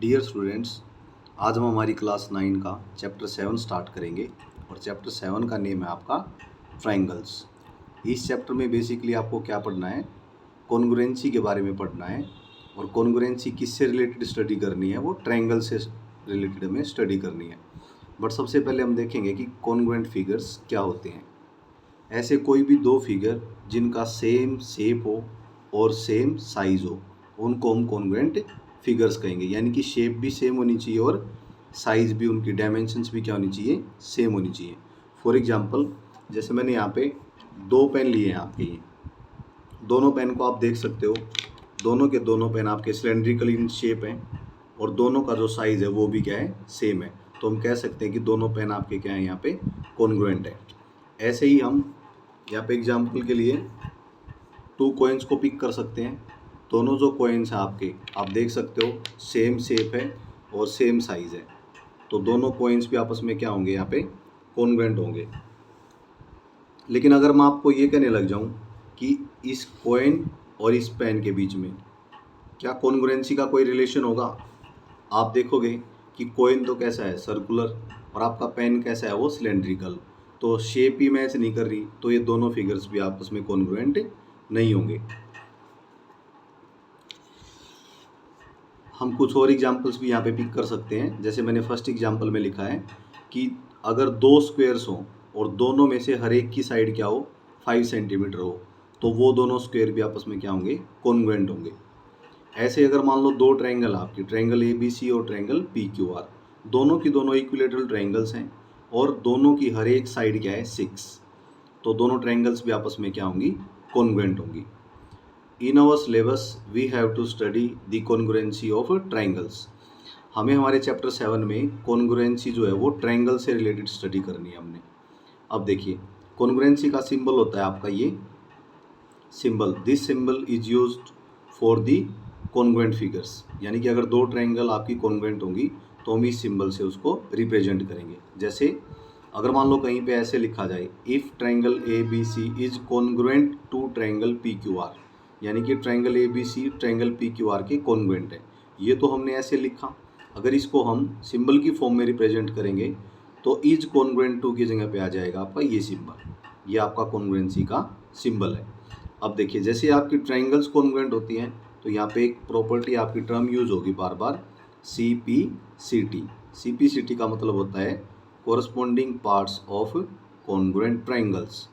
Dear students, आज हम हमारी क्लास 9 का चैप्टर 7 स्टार्ट करेंगे और चैप्टर 7 का नेम है आपका ट्रायंगल्स। इस चैप्टर में बेसिकली आपको क्या पढ़ना है, कॉन्ग्रुएंसी के बारे में पढ़ना है। और कॉन्ग्रुएंसी किससे रिलेटेड स्टडी करनी है, वो ट्रायंगल से रिलेटेड हमें स्टडी करनी है। बट सबसे पहले हम देखेंगे कि कॉन्ग्रुएंट फिगर्स क्या होते हैं। ऐसे कोई भी दो फिगर जिनका सेम शेप हो और सेम साइज हो, उनको हम कॉन्ग्रुएंट फिगर्स कहेंगे। यानी कि शेप भी सेम होनी चाहिए और साइज भी, उनकी डायमेंशंस भी क्या होनी चाहिए, सेम होनी चाहिए। फॉर एग्जांपल, जैसे मैंने यहाँ पे दो पेन लिए हैं आपके, ये दोनों पेन को आप देख सकते हो, दोनों के दोनों पेन आपके सिलेंड्रिकल इन शेप हैं और दोनों का जो साइज़ है वो भी क्या है, सेम है। तो हम कह सकते हैं कि दोनों पेन आपके क्या है, यहाँ पे कॉन्ग्रुएंट है। ऐसे ही हम यहाँ पे एग्जाम्पल के लिए टू कॉइन्स को पिक कर सकते हैं। दोनों जो कॉइन्स हैं आपके, आप देख सकते हो सेम शेप है और सेम साइज़ है, तो दोनों कॉइन्स भी आपस में क्या होंगे, यहाँ पे कॉन्ग्रुएंट होंगे। लेकिन अगर मैं आपको ये कहने लग जाऊँ कि इस कॉइन और इस पेन के बीच में क्या कॉन्ग्रुएंसी का कोई रिलेशन होगा, आप देखोगे कि कॉइन तो कैसा है, सर्कुलर, और आपका पेन कैसा है, वो सिलेंड्रिकल, तो शेप ही मैच नहीं कर रही, तो ये दोनों फिगर्स भी आपस में कॉन्ग्रुएंट नहीं होंगे। हम कुछ और एग्जांपल्स भी यहाँ पे पिक कर सकते हैं। जैसे मैंने फर्स्ट एग्जांपल में लिखा है कि अगर दो स्क्वायर्स हों और दोनों में से हर एक की साइड क्या हो, 5 सेंटीमीटर हो, तो वो दोनों स्क्वायर भी आपस में क्या होंगे, कॉन्ग्रुएंट होंगे। ऐसे अगर मान लो दो ट्रायंगल आपकी, ट्रायंगल ABC और ट्रायंगल PQR, दोनों की दोनों इक्विलेटरल ट्रायंगल्स हैं और दोनों की हर एक साइड क्या है, 6, तो दोनों ट्रायंगल्स भी आपस में क्या होंगी, कॉन्ग्रुएंट होंगी। In our syllabus we have to study the congruency of triangles. हमें हमारे चैप्टर 7 में कॉन्ग्रुएंसी जो है वो ट्रायंगल से रिलेटेड स्टडी करनी है हमने। अब देखिए, कॉन्ग्रुएंसी का सिंबल होता है आपका ये symbol, this symbol is used for the congruent figures. यानी कि अगर दो ट्रायंगल आपकी कॉन्ग्रुएंट होंगी तो हम इस सिंबल से उसको रिप्रेजेंट करेंगे। जैसे अगर मान लो कहीं पे ऐसे लिखा जाए, if triangle ABC is congruent to triangle PQR, यानी कि ट्रायंगल ABC ट्रायंगल PQR के कॉन्ग्रुएंट है। ये तो हमने ऐसे लिखा। अगर इसको हम सिंबल की फॉर्म में रिप्रेजेंट करेंगे तो इज कॉन्ग्रुएंट टू की जगह पे आ जाएगा आपका ये सिंबल, ये आपका कॉन्ग्रुएंसी का सिंबल है। अब देखिए, जैसे आपकी ट्रायंगल्स कॉन्ग्रुएंट होती हैं तो यहाँ पे एक प्रॉपर्टी आपकी टर्म यूज होगी बार बार, CPCT। CPCT का मतलब होता है corresponding parts of congruent triangles.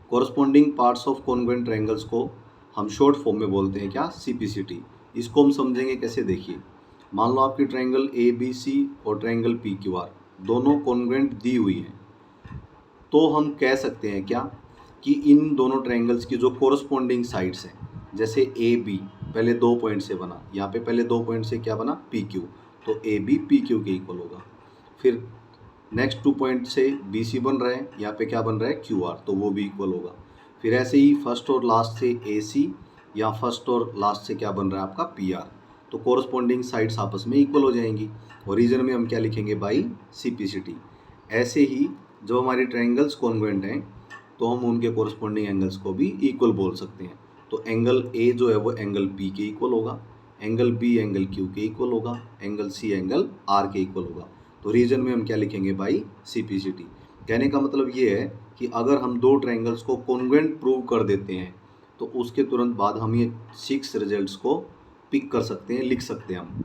Corresponding parts of congruent triangles को हम शॉर्ट फॉर्म में बोलते हैं क्या, CPCT। इसको हम समझेंगे कैसे, देखिए मान लो आपकी ट्रायंगल ABC और ट्रायंगल PQR दोनों कॉन्ग्रुएंट दी हुई हैं, तो हम कह सकते हैं क्या कि इन दोनों ट्रायंगल्स की जो कोरस्पॉन्डिंग साइड्स हैं, जैसे AB पहले 2 पॉइंट से बना, यहाँ पे पहले 2 पॉइंट से क्या बना, PQ, तो AB PQ के इक्वल होगा। फिर नेक्स्ट 2 पॉइंट से BC बन रहा है, यहाँ पे क्या बन रहा है, QR, तो वो भी इक्वल होगा। फिर ऐसे ही फर्स्ट और लास्ट से AC या फर्स्ट और लास्ट से क्या बन रहा है आपका, PR, तो कोरस्पॉन्डिंग साइड्स आपस में इक्वल हो जाएंगी और रीजन में हम क्या लिखेंगे, बाई CPCT। ऐसे ही जो हमारी ट्रायंगल्स कॉन्ग्रुएंट हैं तो हम उनके कोरस्पॉन्डिंग एंगल्स को भी इक्वल बोल सकते हैं। तो एंगल A जो है वो एंगल B के इक्वल होगा, एंगल B एंगल Q के इक्वल होगा, एंगल C एंगल R के इक्वल होगा। तो रीजन में हम क्या लिखेंगे, बाई CPCT। कहने का मतलब ये है कि अगर हम दो ट्रायंगल्स को कॉन्ग्रुएंट प्रूव कर देते हैं तो उसके तुरंत बाद हम ये 6 रिजल्ट्स को पिक कर सकते हैं, लिख सकते हैं हम,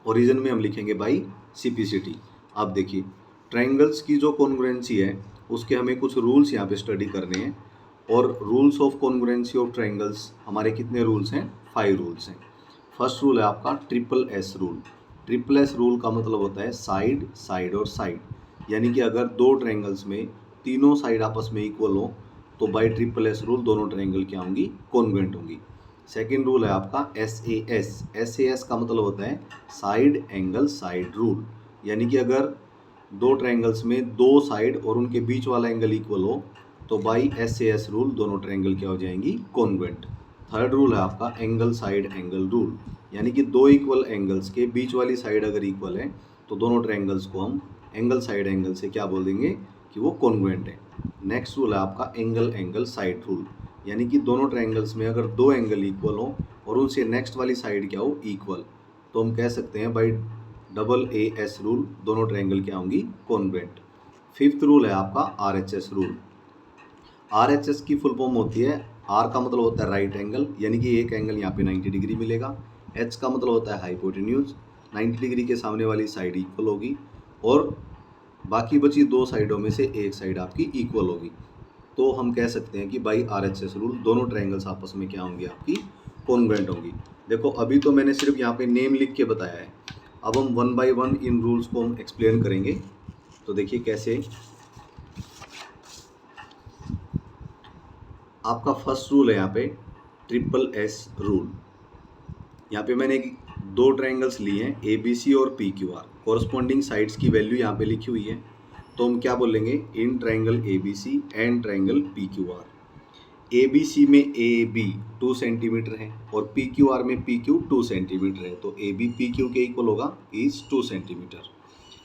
और रीजन में हम लिखेंगे बाई CPCT। अब देखिए, ट्रायंगल्स की जो कॉन्ग्रुएंसी है उसके हमें कुछ रूल्स यहाँ पे स्टडी करने हैं। और rules of congruency of triangles हमारे कितने रूल्स हैं, 5 रूल्स हैं। फर्स्ट रूल है आपका SSS रूल। SSS रूल का मतलब होता है साइड, साइड और साइड। यानी कि अगर दो ट्रायंगल्स में तीनों साइड आपस में इक्वल हो तो बाई SSS रूल दोनों ट्रायंगल क्या होंगी, कॉन्ग्रुएंट होंगी। सेकेंड रूल है आपका SAS का मतलब होता है साइड एंगल साइड रूल। यानी कि अगर दो ट्रायंगल्स में दो साइड और उनके बीच वाला एंगल इक्वल हो तो बाई SAS रूल दोनों ट्रायंगल क्या हो जाएंगी, कॉन्ग्रुएंट। थर्ड रूल है आपका एंगल साइड एंगल रूल। यानी कि दो इक्वल एंगल्स के बीच वाली साइड अगर इक्वल है तो दोनों ट्रायंगल्स को हम एंगल साइड एंगल से क्या बोल देंगे कि वो कॉन्ग्रुएंट है। नेक्स्ट रूल है आपका एंगल एंगल साइड रूल। यानी कि दोनों ट्रायंगल्स में अगर दो एंगल इक्वल हो और उनसे नेक्स्ट वाली साइड क्या हो, इक्वल, तो हम कह सकते हैं बाई AAS रूल दोनों ट्रायंगल क्या होंगी, कॉन्ग्रुएंट। फिफ्थ रूल है आपका RHS रूल। RHS की फुल फॉर्म होती है, R का मतलब होता है राइट एंगल, यानी कि एक एंगल यहाँ पे 90 डिग्री मिलेगा। H का मतलब होता है हाइपोटेन्यूज, 90 डिग्री के सामने वाली साइड इक्वल होगी और बाकी बची दो साइडों में से एक साइड आपकी इक्वल होगी। तो हम कह सकते हैं कि बाई RHS रूल दोनों ट्रायंगल्स आपस में क्या होंगी, आपकी कॉन्ग्रुएंट होंगी। देखो अभी तो मैंने सिर्फ यहाँ पे नेम लिख के बताया है, अब हम one by one in rules को हम एक्सप्लेन करेंगे। तो देखिए कैसे। आपका फर्स्ट रूल है यहाँ पे SSS रूल। यहाँ पे मैंने दो ट्रायंगल्स लिए हैं ABC और PQR, कॉरस्पॉन्डिंग साइड्स की वैल्यू यहाँ पे लिखी हुई है। तो हम क्या बोलेंगे, in triangle ABC and triangle PQR। ABC में AB 2 सेंटीमीटर है और PQR में PQ 2 सेंटीमीटर है, तो AB PQ के इक्वल होगा, इज 2 सेंटीमीटर।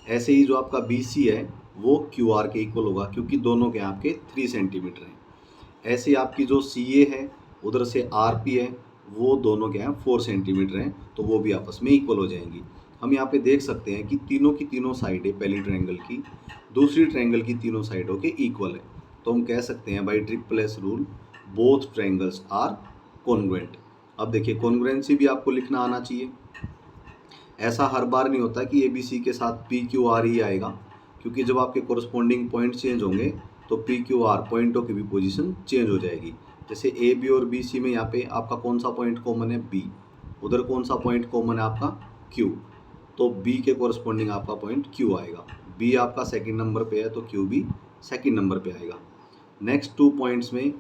ऐसे ही जो आपका BC है वो QR के इक्वल होगा, क्योंकि दोनों के आपके 3 सेंटीमीटर हैं। ऐसे आपकी जो CA है उधर से RP है, वो दोनों क्या हैं 4 सेंटीमीटर हैं, तो वो भी आपस में इक्वल हो जाएंगी। हम यहाँ पे देख सकते हैं कि तीनों की तीनों साइडें पहली ट्रायंगल की दूसरी ट्रायंगल की तीनों साइडों के इक्वल है। तो हम कह सकते हैं by SSS rule both triangles are congruent. अब देखिए कॉन्ग्रुएंसी भी आपको लिखना आना चाहिए। ऐसा हर बार नहीं होता कि ABC के साथ PQR ही आएगा, क्योंकि जब आपके कोरस्पॉन्डिंग पॉइंट चेंज होंगे तो PQR पॉइंटों की भी पोजीशन चेंज हो जाएगी। जैसे AB और BC में यहाँ पे आपका कौन सा पॉइंट कॉमन है, B, उधर कौन सा पॉइंट कॉमन है आपका, Q, तो B के कोरस्पॉन्डिंग आपका पॉइंट Q आएगा। B आपका सेकंड नंबर पे है तो Q भी सेकंड नंबर पे आएगा। नेक्स्ट 2 पॉइंट्स में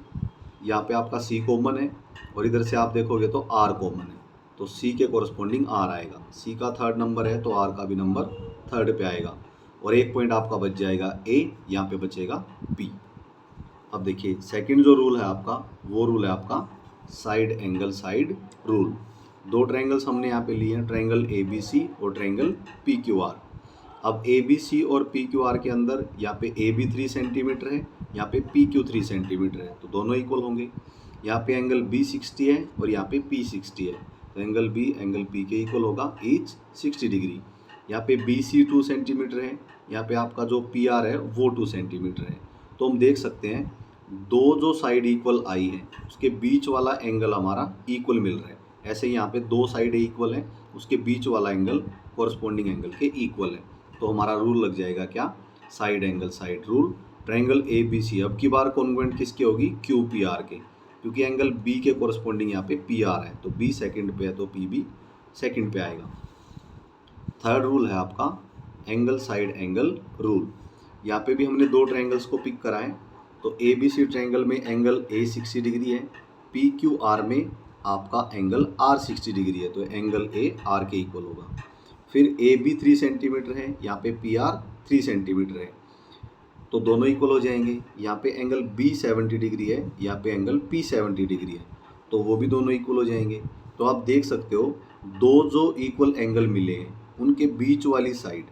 यहाँ पे आपका C कॉमन है और इधर से आप देखोगे तो R कॉमन है, तो C के कोरस्पॉन्डिंग R आएगा। C का थर्ड नंबर है तो R का भी नंबर थर्ड पे आएगा और एक पॉइंट आपका बच जाएगा A, यहाँ पे बचेगा B। अब देखिए सेकंड जो रूल है आपका वो रूल है आपका साइड एंगल साइड रूल। दो ट्रायंगल्स हमने यहाँ पे लिए हैं, ट्रायंगल ABC और ट्रायंगल PQR। अब ABC और PQR के अंदर यहाँ पे AB 3 सेंटीमीटर है, यहाँ पे PQ 3 सेंटीमीटर है, तो दोनों इक्वल होंगे। यहाँ पे एंगल B 60 है और यहाँ पे P 60 है, तो एंगल B एंगल P के इक्वल होगा, ईच 60 डिग्री। यहाँ पे BC 2 सेंटीमीटर है, यहाँ पे आपका जो PR है वो 2 सेंटीमीटर है। तो हम देख सकते हैं दो जो साइड इक्वल आई है उसके बीच वाला एंगल हमारा इक्वल मिल रहा है। ऐसे ही यहाँ पे दो साइडें इक्वल हैं, उसके बीच वाला एंगल कॉरस्पॉन्डिंग एंगल के इक्वल है, तो हमारा रूल लग जाएगा क्या, side angle side rule. Triangle ABC अब की बार कॉन्ग्रुएंट किसके होगी, QPR के, क्योंकि एंगल B के कॉरस्पॉन्डिंग यहाँ पे PR है, तो B सेकंड पे है तो P भी सेकंड पे आएगा। थर्ड रूल है आपका एंगल साइड एंगल रूल। यहाँ पे भी हमने दो ट्रायंगल्स को पिक करा है, तो ABC ट्रायंगल में एंगल A 60 डिग्री है, PQR में आपका एंगल R 60 डिग्री है, तो एंगल A R के इक्वल होगा। फिर AB 3 सेंटीमीटर है, यहाँ पे PR 3 सेंटीमीटर है, तो दोनों इक्वल हो जाएंगे। यहाँ पे एंगल B 70 डिग्री है, यहाँ पे एंगल P 70 डिग्री है, तो वो भी दोनों इक्वल हो जाएंगे। तो आप देख सकते हो दो जो इक्वल एंगल मिले हैं उनके बीच वाली साइड,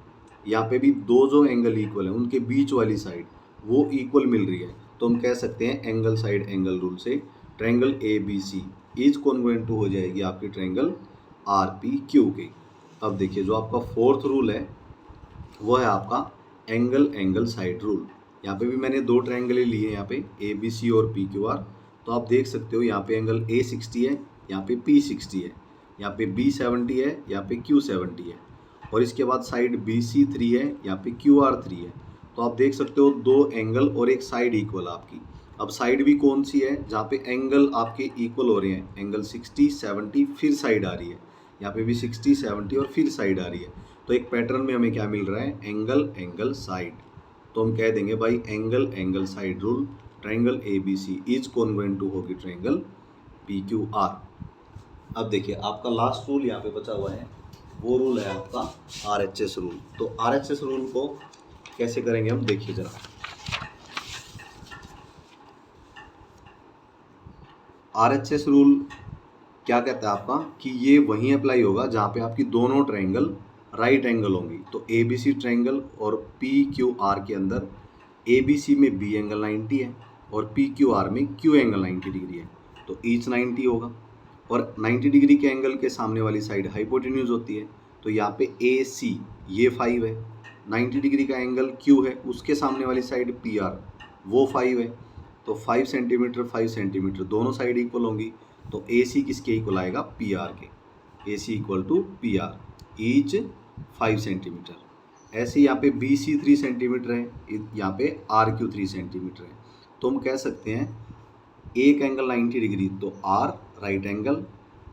यहाँ पे भी दो जो एंगल इक्वल है उनके बीच वाली साइड वो इक्वल मिल रही है, तो हम कह सकते हैं एंगल साइड एंगल रूल से triangle ABC is congruent to हो जाएगी आपकी ट्रायंगल RPQ के। अब देखिए जो आपका फोर्थ रूल है वो है आपका एंगल एंगल साइड रूल। यहाँ पे भी मैंने दो ट्रायंगल लिए हैं, यहाँ पे ABC और PQR, तो आप देख सकते हो यहाँ पे एंगल A 60 है, यहाँ पे P 60 है, यहाँ पे B 70 है, यहाँ पे Q 70 है, और इसके बाद साइड BC 3 है, यहाँ पे QR 3 है। तो आप देख सकते हो दो एंगल और एक साइड इक्वल आपकी। अब साइड भी कौन सी है जहाँ पे एंगल आपके इक्वल हो रहे हैं, एंगल 60 70 फिर साइड आ रही है, यहाँ पे भी 60 70 और फिर साइड आ रही है, तो एक पैटर्न में हमें क्या मिल रहा है, एंगल एंगल साइड। तो हम कह देंगे भाई angle angle side rule triangle ABC is congruent to होगी ट्रायंगल PQR। अब देखिए आपका लास्ट रूल यहाँ पे बचा हुआ है, वो रूल है आपका RHS रूल। तो RHS रूल को कैसे करेंगे हम देखिए जरा। RHS रूल क्या कहता है आपका कि ये वहीं अप्लाई होगा जहाँ पे आपकी दोनों ट्रायंगल राइट एंगल होंगी। तो ABC ट्रायंगल और PQR के अंदर ABC में B एंगल 90 है और PQR में Q एंगल 90 डिग्री है, तो ईच 90 होगा। और 90 डिग्री के एंगल के सामने वाली साइड हाइपोटेन्यूज होती है, तो यहाँ पे ए सी ये 5 है, 90 डिग्री का एंगल क्यू है, उसके सामने वाली साइड पी आर वो 5 है, तो 5 सेंटीमीटर 5 सेंटीमीटर दोनों साइड इक्वल होंगी, तो ए सी किसके इक्वल आएगा, P R K, A C equal to P R each 5 centimetre. ऐसे यहाँ पे बी सी 3 सेंटीमीटर है, यहाँ पे आर क्यू 3 सेंटीमीटर है, तो हम कह सकते हैं एक एंगल 90 डिग्री तो आर राइट एंगल,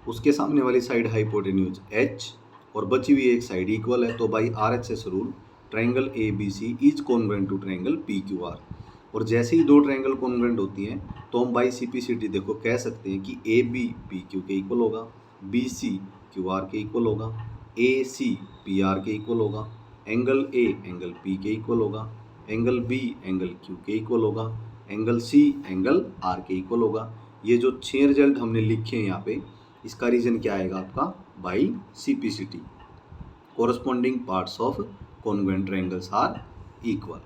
उसके सामने वाली साइड हाइपोटेन्यूज एच और बची हुई एक साइड इक्वल है, तो by R H S rule triangle A B C is congruent to triangle P Q R. और जैसे ही दो ट्रायंगल कॉन्ग्रुएंट होती हैं तो हम बाई सिंप्लिसिटी देखो कह सकते हैं कि ए बी पी क्यू के इक्वल होगा, बी सी क्यू आर के इक्वल होगा, ए सी पी आर के इक्वल होगा, एंगल ए एंगल पी के इक्वल होगा, एंगल बी एंगल क्यू के इक्वल होगा, एंगल सी एंगल आर के इक्वल होगा। ये जो 6 रिजल्ट हमने लिखे हैं यहाँ पे, इसका रीजन क्या आएगा आपका, by simplicity. Corresponding parts of congruent triangles are equal.